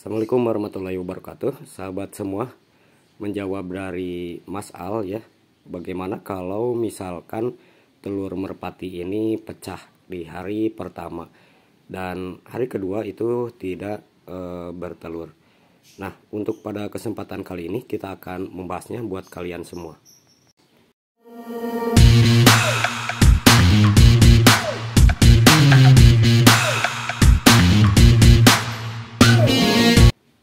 Assalamualaikum warahmatullahi wabarakatuh. Sahabat semua, menjawab dari Mas Al ya. Bagaimana kalau misalkan telur merpati ini pecah di hari pertama dan hari kedua itu tidak bertelur. Nah, untuk pada kesempatan kali ini kita akan membahasnya buat kalian semua.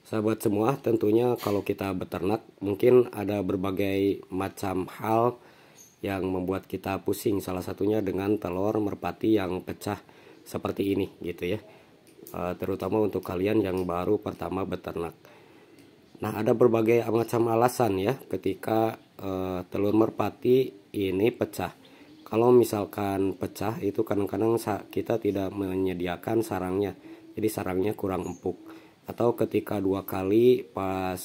Sahabat semua, tentunya kalau kita beternak mungkin ada berbagai macam hal yang membuat kita pusing. Salah satunya dengan telur merpati yang pecah seperti ini gitu ya. Terutama untuk kalian yang baru pertama beternak. Nah, ada berbagai macam alasan ya ketika telur merpati ini pecah. Kalau misalkan pecah itu kadang-kadang kita tidak menyediakan sarangnya. Jadi sarangnya kurang empuk. Atau ketika dua kali pas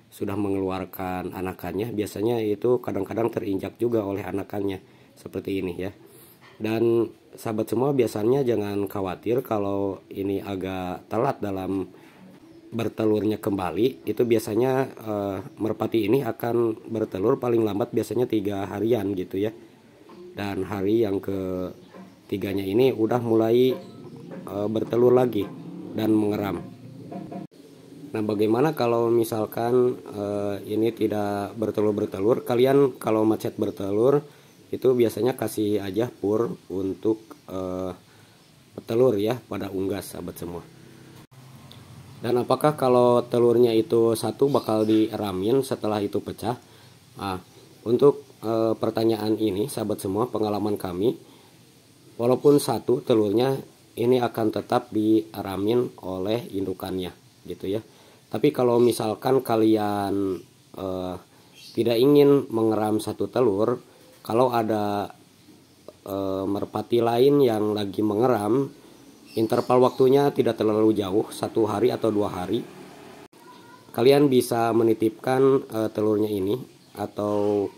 sudah mengeluarkan anakannya, biasanya itu kadang-kadang terinjak juga oleh anakannya seperti ini ya. Dan sahabat semua, biasanya jangan khawatir kalau ini agak telat dalam bertelurnya kembali. Itu biasanya merpati ini akan bertelur paling lambat biasanya 3 harian gitu ya. Dan hari yang ketiganya ini udah mulai bertelur lagi dan mengeram. Nah, bagaimana kalau misalkan ini tidak bertelur-bertelur? Kalian kalau macet bertelur itu biasanya kasih aja pur untuk telur ya pada unggas, sahabat semua. Dan apakah kalau telurnya itu satu bakal dieramin setelah itu pecah? Nah, untuk pertanyaan ini, sahabat semua, pengalaman kami, walaupun satu telurnya ini akan tetap dieramin oleh indukannya gitu ya. Tapi kalau misalkan kalian tidak ingin mengeram satu telur, kalau ada merpati lain yang lagi mengeram, interval waktunya tidak terlalu jauh, 1 hari atau 2 hari, kalian bisa menitipkan telurnya ini atau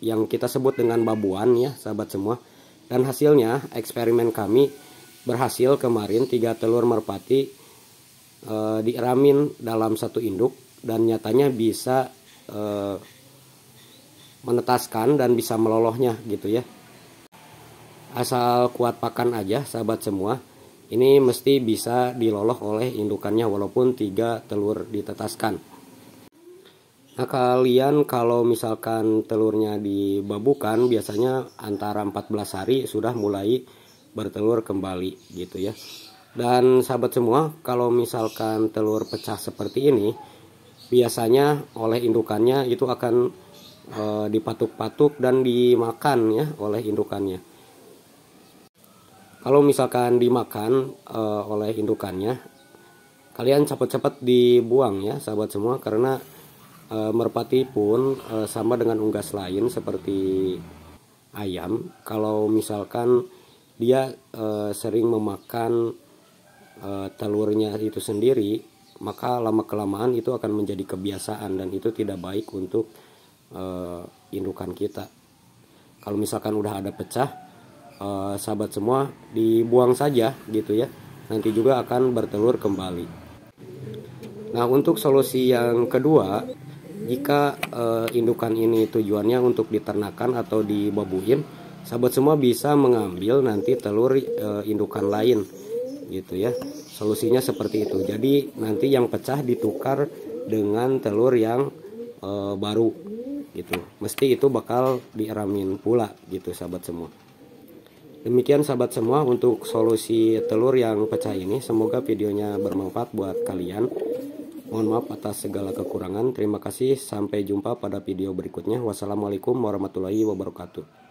yang kita sebut dengan babuan ya, sahabat semua. Dan hasilnya eksperimen kami berhasil kemarin 3 telur merpati dieramin dalam satu induk dan nyatanya bisa menetaskan dan bisa melolohnya gitu ya. Asal kuat pakan aja, sahabat semua, ini mesti bisa diloloh oleh indukannya walaupun 3 telur ditetaskan. Nah, kalian kalau misalkan telurnya dibabukan biasanya antara 14 hari sudah mulai bertelur kembali gitu ya. Dan sahabat semua, kalau misalkan telur pecah seperti ini, biasanya oleh indukannya itu akan dipatuk-patuk dan dimakan ya oleh indukannya. Kalau misalkan dimakan oleh indukannya, kalian cepat-cepat dibuang ya, sahabat semua, karena merpati pun sama dengan unggas lain seperti ayam. Kalau misalkan dia sering memakan telurnya itu sendiri, maka lama-kelamaan itu akan menjadi kebiasaan dan itu tidak baik untuk indukan kita. Kalau misalkan udah ada pecah, sahabat semua, dibuang saja gitu ya, nanti juga akan bertelur kembali. Nah, untuk solusi yang kedua, jika indukan ini tujuannya untuk diternakan atau dibabuin, sahabat semua bisa mengambil nanti telur indukan lain gitu ya. Solusinya seperti itu. Jadi nanti yang pecah ditukar dengan telur yang baru gitu. Mesti itu bakal dieramin pula gitu, sahabat semua. Demikian sahabat semua untuk solusi telur yang pecah ini. Semoga videonya bermanfaat buat kalian. Mohon maaf atas segala kekurangan. Terima kasih, sampai jumpa pada video berikutnya. Wassalamualaikum warahmatullahi wabarakatuh.